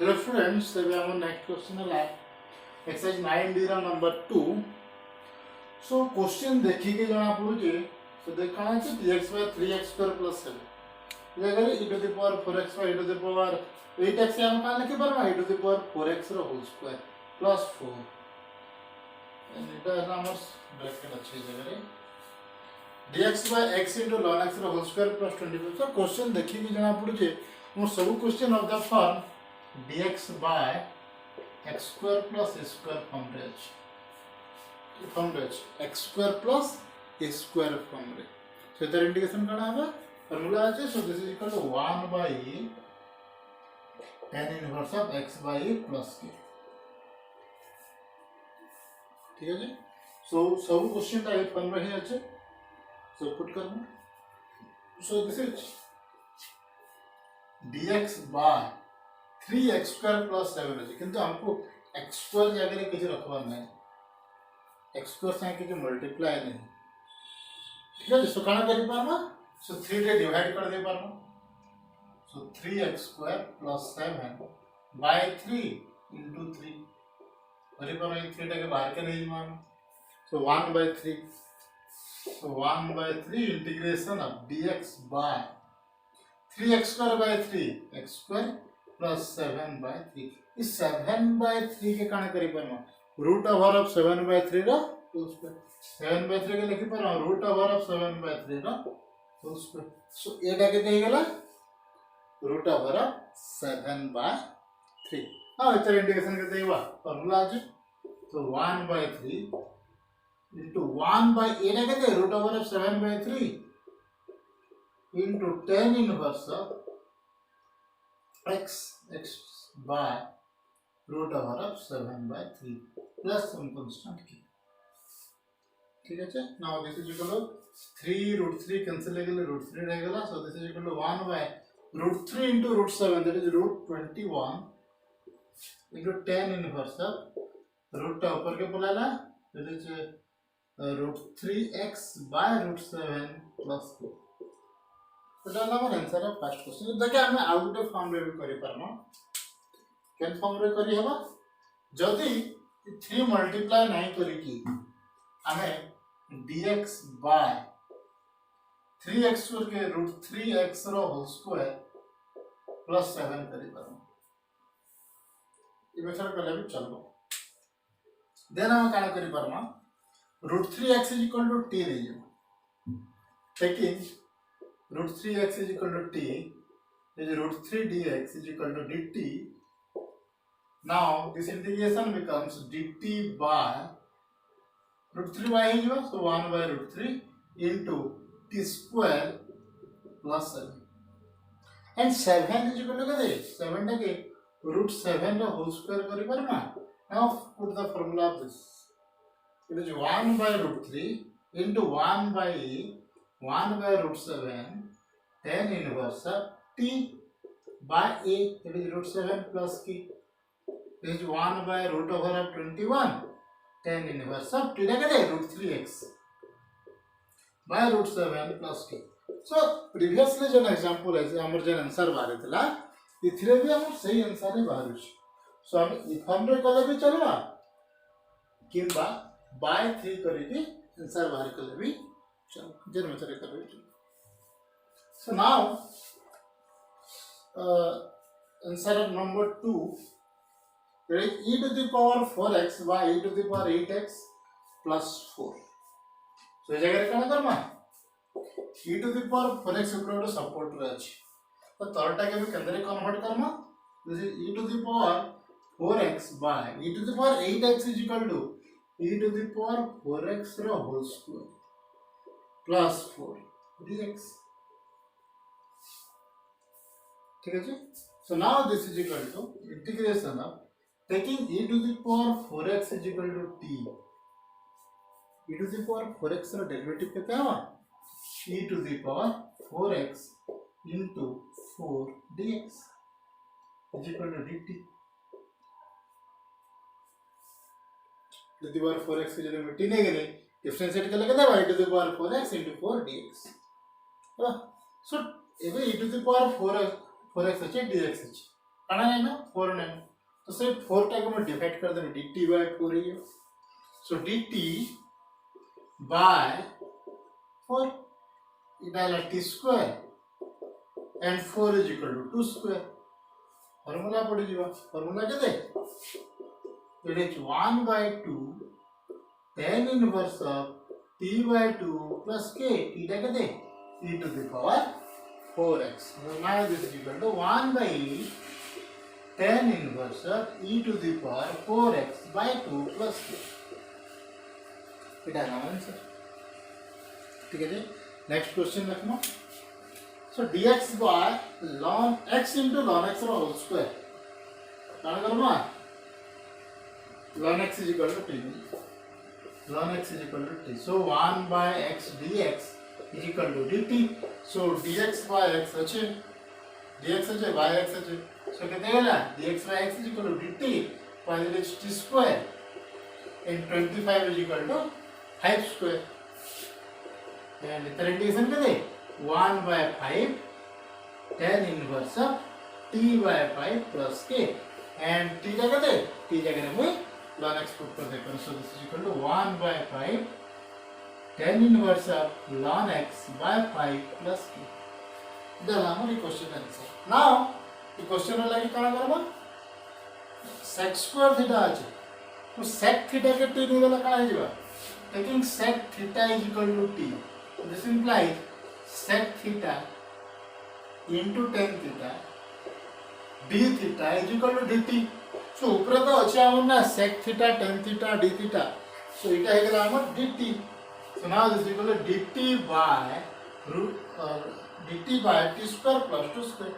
Hello students, तबे हम next question है एक्सरसाइज 9D रा नंबर 2। सो क्वेश्चन देखि के जना पड़ुचे सो देखा है dx by 3x² plus 7 ये अगर e to the power 4x by e to the power 8x हम का लिखि परमा e to the power 4x रो होल स्क्वायर प्लस 4 एंड इटा हमर ब्रैकेट अच्छे जगह रे dx by x into ln x रो whole square plus 25। So question देखि के जना पड़ुचे मोर सब question of the form dx by x square plus a square form x square plus a square form रे so इधर इंटीग्रेशन करना है फार्मूला है so this is equal to 1 by tan inverse of x by plus k। ठीक है जी। so सब question का एक फॉर्मूला ही है so पुट करना so this is dx by 3x square plus 7 अच्छे किंतु हमको x square जगह रे किसी रखवा नहीं x square से किसी मल्टीप्लाई नहीं। ठीक है सो काना करी पारमा सो 3 रे डिवाइड कर दे पारमा सो 3x square plus 7 by 3 into 3 करी पारमा ये 3 टाके बाहर के नहीं मान सो 1 by 3 so 1 by 3 integration of dx by 3x square by 3 x square plus 7 by 3 इस 7 by 3 के काने करी पारमा रूट ओवर ऑफ 7 by 3 रा होल स्क्वायर 7 by 3 के लिखि पारमा रूट ओवर ऑफ 7 by 3 रा होल स्क्वायर सो एटा के देई गेला रूट ओवर ऑफ 7 by 3 हां इतर इंटीग्रेशन के देईवा फार्मूला आज तो 1 by 3 into 1 by एटा के दे root over of 7 by 3 into tan inverse of x by root over of 7 by 3 plus some constant k। ठीक है now this is equal to 3 root 3 cancel हो गेले root 3 रह गेला so this is equal to 1 by root 3 into root 7 that is root 21 into tan inverse of root ऊपर के बोलाला that is root 3x by root 7 plus 4 तो डाला हमर आंसर ऑफ फर्स्ट क्वेश्चन देखि हम आउट ऑफ फॉर्म रे करि परम केन फॉर्म रे करि हबा जदी 3 मल्टीप्लाई नहीं करी की हमें dx by 3x के रूट 3x रो होल स्क्वायर प्लस 7 करि परम ई मेथड कले भी चलबो देन हम काना करि परम root 3x is equal to t रे taking root 3x is equal to t is root 3 dx is equal to dt। Now this integration becomes dt by root 3 y is so 1 by root 3 into t square plus 7 and 7 is equal to kade 7 take root 7 ro whole square kari parma। Now put the formula of this it is 1 by root 3 into 1 by root 7 tan inverse of t by a that is root 7 plus k this is 1 by root over of 21 tan inverse of t that is root 3x by root 7 plus k। so previously जो example है हमर जो answer बारे थला इथिरे भी हमर सही answer है बाहर सो हम ई फॉर्म रे कले भी चलवा किबा बाय 3 करी के आंसर बाहर कले भी चल जन में करे कर so now answer of number 2 there is e to the power 4x by e to the power 8x plus 4 so ये जगह क्या करना e to the power 4x ऊपर तो सपोर्ट रहा है तो थर्ड टाइम भी किधर कन्वर्ट करना this is e to the power 4x by e to the power 8x is equal to e to the power 4x row whole square plus 4 dx। ठीक है जी। so now this is equal to integration of taking e to the power 4x is equal to t e to the power 4x रा derivative कितना है e to the power 4x into 4 dx is equal to dt e to the power 4x के जगह में t नहीं गए differentiate कर लेंगे तो e to the power 4x into 4 dx है so एबे e to the power 4x अच्छे dx अच्छे काना नहीं ना 4 नहीं तो से 4 टाइम में डिवाइड कर देना dt by 4 है सो dt by 4 Itala t square and 4 is equal to 2 square formula पड़ जीवा फॉर्मूला केते it is 1 by 2 tan inverse of t by 2 plus k eta केते e to the power 4x so now this is equal to 1 by tan inverse of e to the power 4x by 2 plus k এটা নাম answer ठीक है next question रखना so dx by ln x into ln x whole square क्या करना ln x is equal to t ln x is equal to t so 1 by x dx is equal to dt so dx by x अच्छे dx अच्छे by x अच्छे so कितने गया dx by x is equal to dt finally t square and 25 is equal to 5 square and the integration कितने 1 by 5 tan inverse of t by 5 plus k and t जगह दे t जगह में ln x put कर दे so this is equal to 1 by 5 tan inverse of ln x by 5 plus k इधर हमारी question answer now ये question वाला की क्या करना sec square theta आज तो sec theta के t नहीं वाला क्या है जीवा taking sec theta is equal to t this implies sec theta into tan theta d theta is equal to dt so ऊपर तो अच्छा हम ना sec theta tan theta d theta so इटा है क्या हम dt so now this is equal to dt by root dt by t square plus 2 square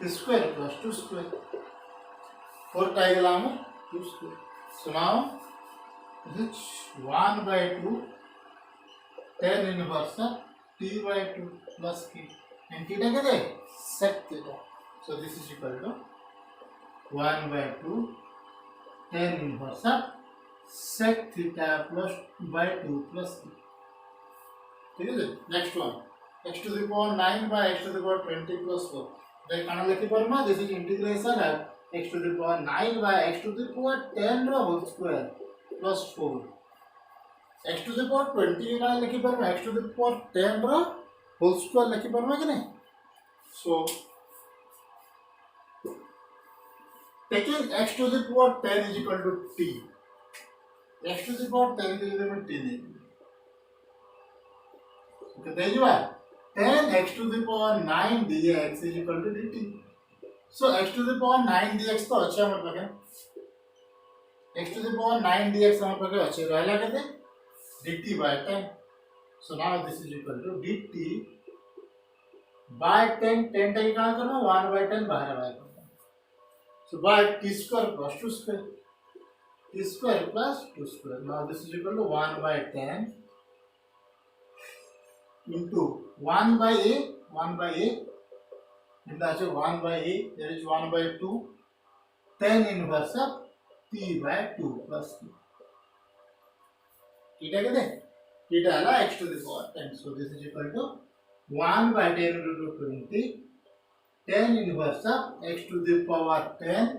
t square plus 2 square 4 का है क्या हम 2 square so now this is 1 by 2 tan inverse t by 2 plus k and theta क्या है sec theta so this is equal to 1 by 2 tan inverse sec theta plus by 2 plus k ठीक है next one x to the power 9 by x to the power 20 plus 4 then काना लिखी पर ना this is integration of x to the power 9 by x to the power 10 row whole square plus 4 x to the power 20 का लिखी पर x to the power 10 row whole square लिखी पर ना कि नहीं so taking x to the power 10 is equal to t x to the power 10 के लिए में t नहीं कितने जुआ 10 x to the power 9 dx is equal to dt so x to the power 9 dx तो अच्छा मतलब है x to the power 9 dx हमारे पास अच्छे रहला कहते dt by 10 so now this is equal to dt by 10 10 time क्या करना 1 by 10 बाहर आएगा so by t square plus 2 square t square plus 2 square now this is equal to 1 by 10 into 1 by a and that's 1 by a there is 1 by 2 tan inverse of t by 2 plus t theta कहते हैं theta है ना x to the power 10 so this is equal to 1 by 10 into 20 tan inverse of x to the power 10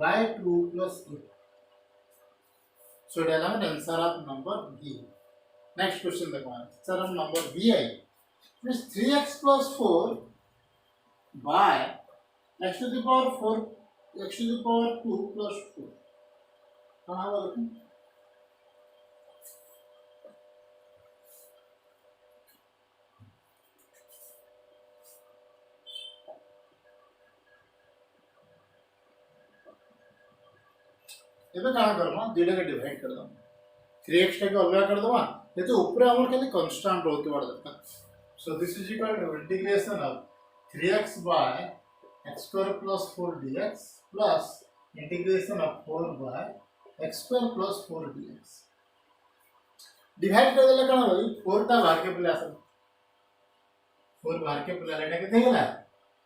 by 2 plus t so that is answer of number B next question देखो answer of number B है means 3x plus 4 by x to the power 4 x to the power 2 plus 4 कहाँ हुआ देखो ये तो कहाँ करना data का डिवाइड कर दो 3x का अलग कर दो ये तो ऊपर हमर खाली कांस्टेंट होते बढ़ जाता so this is equal to integration of 3x by x square plus 4 dx plus integration of 4 by x square plus 4 dx divide कर देले कना भाई 4 टा बाहर के पले आसन 4 बाहर के पले लेटा के देला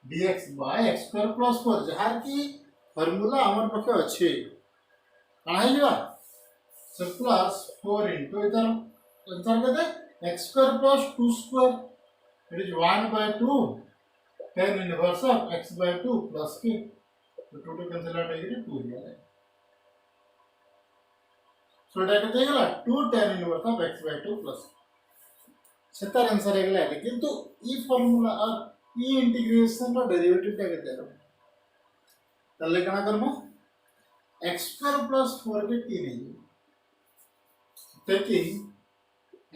dx by x square plus 4 जहार की फार्मूला हमर पके अछि कहाँ है जीवा so plus 4 into इधर आंसर कहते हैं x square plus 2 square it is 1 by 2 tan inverse of x by 2 plus k, तो 2 to cancel out आएगी 2 ही आएगा, so এটা কেটে গেল 2 tan inverse of x by 2 plus সেটার आंसर এগুলা আছে, কিন্তু এই ফর্মুলা আর এই ইন্টিগ্রেশন র ডেরিভেটিভ টা কেটে দেব, তাহলে কেন করব x square plus 4 के 3 है, taking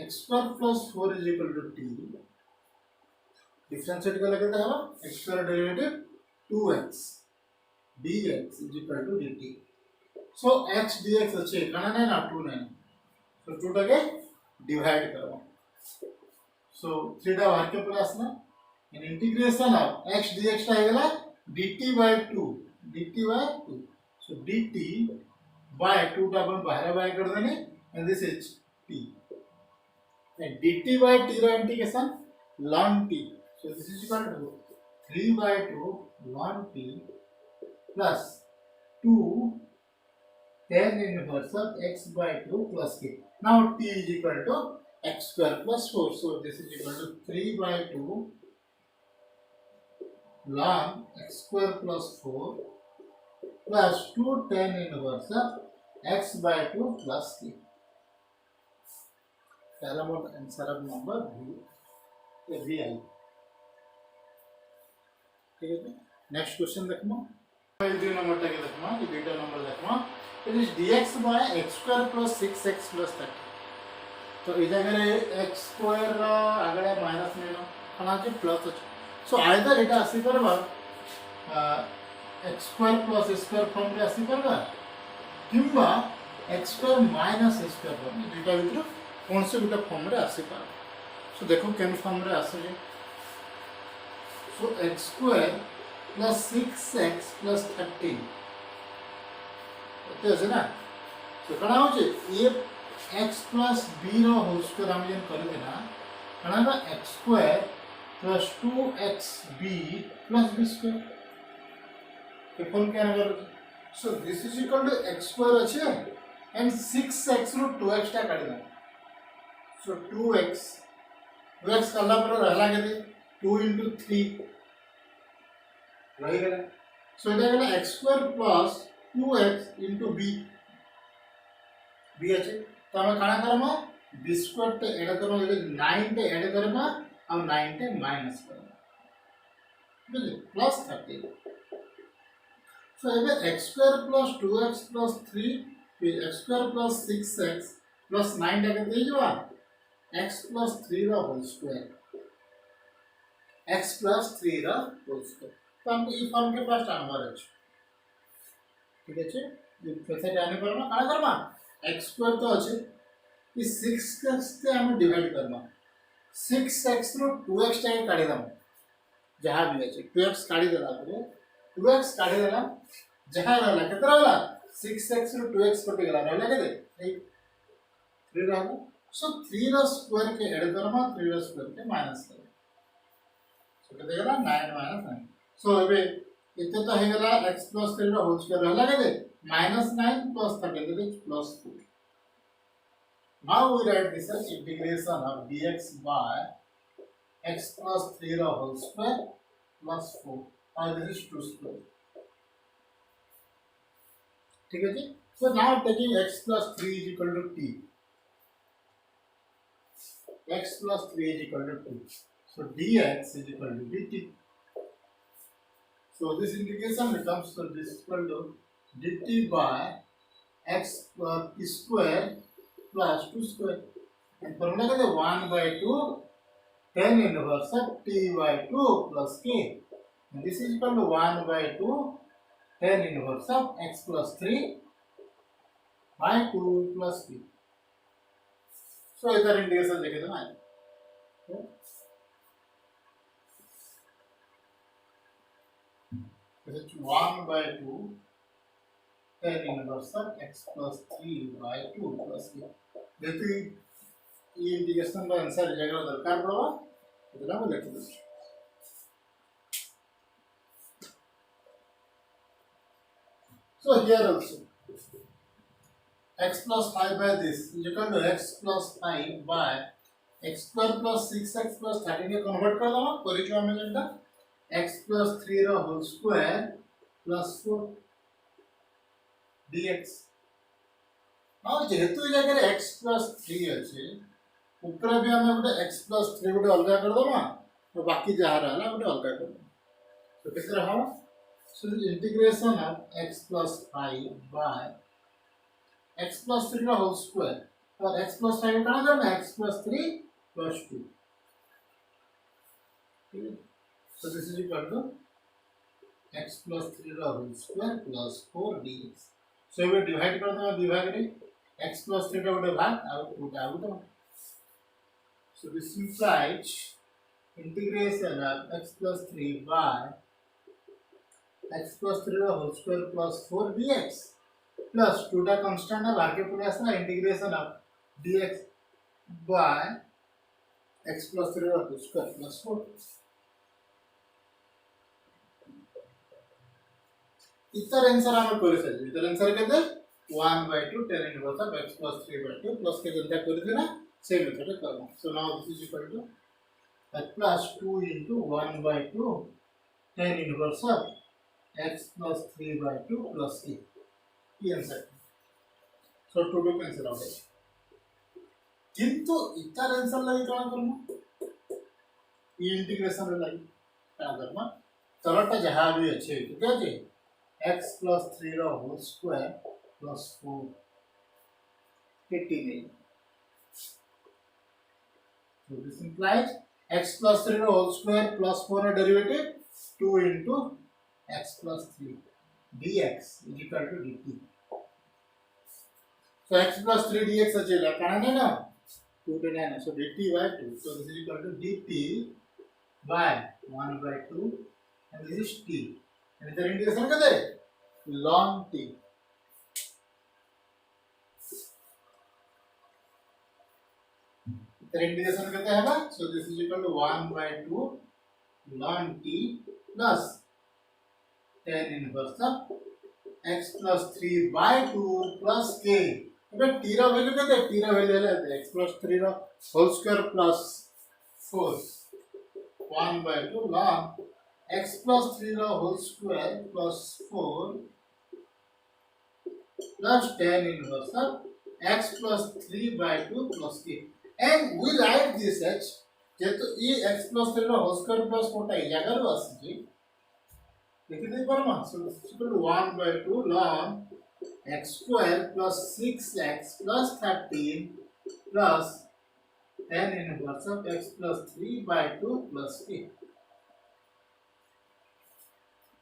x square plus 4 is equal to t, differentiate कर लेते हैं x square derivative 2x dx is equal to dt, so x dx अच्छे कना नहीं ना 2 नहीं, so 2 टाके डिवाइड करो, so 3 टा बाहर के प्लस ना, इन इंटीग्रेशन ऑफ x dx टा आएगा dt by 2, so dt by 2 टा अपन बाहर बाय कर देंगे, and this is t, and dt by t रा integration ln t, so this is equal to 3 by 2 ln t plus 2 tan inverse of x by 2 plus k. Now t is equal to x square plus 4, so this is equal to 3 by 2 ln x square plus 4 plus 2 tan inverse of x by 2 plus k. पहला mode answer of number B I, ठीक है। Next question देखमा, ये number टाके देखमा, ये beta number देखमा, it is dx by x square plus 6x plus 30, तो ई जगह रे x square आगळे माइनस नेनो खानाचे प्लस अछि, सो आइदर एटा आसी परबा x square plus a square form रे आसी परबा किंबा x square minus a square form, दुटा भितर कौन से गुटा फॉर्म रे आसी पार, सो देखो केन फॉर्म रे आसे जे, सो x square plus 6x plus 13 एते আছে না, तो कणा हो जे a x plus b रो होल स्क्वायर हम जेन कर देना, कणा ना x square plus 2xb plus b square, के फॉर्म क्या number, so this is equal to x square আছে एंड 6x रो 2x टा काढी दो, so 2x करला पर रहला केते 2 into 3 रही गला, सो एटा गला x square plus 2x into b b আছে, तो हम काना करम b square ते ऐड करम, ये 9 ते ऐड करम और 9 ते माइनस करम, ठीक है, प्लस 13, सो एबे x square plus 2x plus 3 x square plus 6x plus 9 टा केते जवा x plus 3 रा होल स्क्वायर, x plus 3 रा होल स्क्वायर, तो हमको ई फॉर्म के पास आंसर है, ठीक है, ये कैसे जाने पर ना काना करबा x स्क्वायर तो अछि, ई 6x से हम डिवाइड करबा, 6x रो 2x टाइम काढी दम, जहां भी अछि 2x काढी देला पर 2x काढी देला, जहां रहला केतरा वाला 6x रो 2x कटि गेला, रहला केते 3 रहला, सो 3 रा स्क्वायर के ऐड करबा, 3 रा स्क्वायर के माइनस करबा, सो केते गेला 9 minus 9, सो एबे इते तो हे गेला x plus 3 रा होल स्क्वायर रहला केते -9 plus 13 that is plus 4. Now we write this as integration of dx by x plus 3 रा होल स्क्वायर plus 4, और this is 2 square, ठीक है जी। So now taking x plus 3 is equal to t, x plus 3 is equal to 2, so dx is equal to dt, so this integration becomes, so this is equal to dt by x square plus 2 square, and formula कहते हैं 1 by 2 tan inverse of t by 2 plus k, and this is equal to 1 by 2 tan inverse of x plus 3 by 2 plus k, so इधर integration लिखे देना है, this is 1 by 2 tan inverse of x plus 3 by 2 plus k, देखते ये integration का answer जगह दरकार पड़वा, इतना वो लिख दो, so here also x plus 5 by this is equal to x plus 5 by x square plus 6x plus 13 के कन्वर्ट कर दो परिचय में जनता x plus 3 रो whole square plus 4 dx now जेहेतु ये जगह x plus 3 अछि ऊपर भी हमें गोटे x plus 3 गोटे अलग कर दमा तो बाकी जहाँ रहला गोटे अलग कर दमा तो किस तरह हम so the integration of x plus 5 by x plus 3 रो होल स्क्वायर और x plus 5 का ना x plus 3 plus 2 so this is equal to x plus 3 रो whole square plus 4 dx so we divide कर दो विभाग रे x plus 3 रो गोटे भाग और 2 टा गोटे so this implies integration of x plus 3 by x plus 3 रो whole square plus 4 dx plus 2 टा कांस्टेंट है बाहर के पूरे आसना integration of dx by x plus 3 रो होल स्क्वायर plus 4 इतर आंसर हम कर सकते इतर आंसर केते 1/2 tan inverse of x plus 3/2 plus के जनता कर देना सेम मेथड करना so now this is equal to x plus 2 into 1/2 tan inverse of x plus 3/2 plus a ये answer so 2 to cancel out किंतु इतर आंसर लागि कोन करमु ये इंटीग्रेशन रे लागि का करना तरटा जहां भी अच्छे ठीक है जी x plus 3 रो whole square plus 4 18 so this implies x plus 3 रो whole square plus 4 derivative 2 into x plus 3 dx is equal to dt so x plus 3 dx अचेला काना ना 2 to 9 so dt by 2 so this is equal to dt by 1/2 and this is t and the integration कते ln t the integration कते हैबा so this is equal to 1/2 ln t plus tan inverse of x plus 3 by 2 plus k अब t रा value कते t रा value है x plus 3 रा whole square plus 4 1/2 ln x plus 3 रा whole square plus 4 plus tan inverse of x plus 3/2 plus k and we write this as जेतो ये x plus 3 रा होल स्क्वायर plus 4 टा जगह रो आसी लिखि दे परमा so equal to 1/2 ln x square plus 6x plus 13 plus tan inverse of x plus 3/2 plus k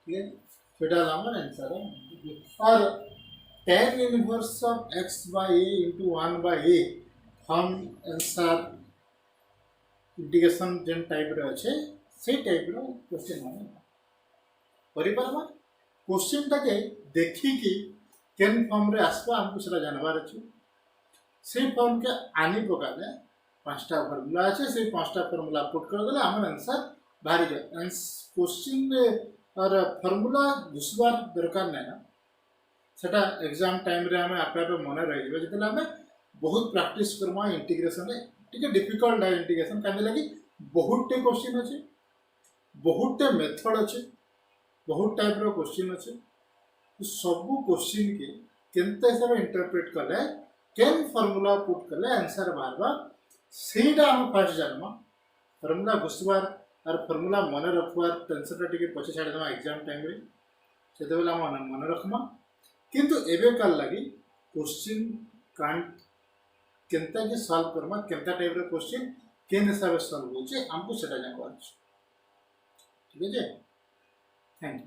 ठीक है छोटा नंबर आंसर है और tan inverse of x by a into 1 by a हम आंसर इंटीग्रेशन जेन टाइप रे अछि से type रो question माने करि परबा क्वेश्चन टाके देखि कि केन फॉर्म रे आसबा हमको सेटा जानबार अछि से फॉर्म के आनी प्रकार पांचटा फार्मूला अछि से पांचटा फार्मूला पुट कर देले हमर आंसर बाहर जाय क्वेश्चन रे और फार्मूला घुसबार दरकार नै ना सेटा एग्जाम टाइम रे हमें आपे मन रही जबे जतले हमें बहुत प्रैक्टिस करमा इंटीग्रेशन रे ठीक है डिफिकल्ट है इंटीग्रेशन काहे लगी बहुत टे क्वेश्चन अछि बहुत टे मेथड अछि बहुत टाइप रो क्वेश्चन अछि तो सब क्वेश्चन के केनते हिसाब इंटरप्रेट करले केन फार्मूला पुट करले आंसर बारबा सेटा हम फर्स्ट जानमा फार्मूला घुसबार और फार्मूला मन रखबार टेंशन टिके पछे छाड़ दमा एग्जाम टाइम रे सेते बेला मन रखमा किंतु एबे काल लगी क्वेश्चन कांट केनता के सॉल्व करमा केनता टाइप रे क्वेश्चन केन हिसाब से सॉल्व होचे हमको सेटा जानवा ठीक है थैंक यू।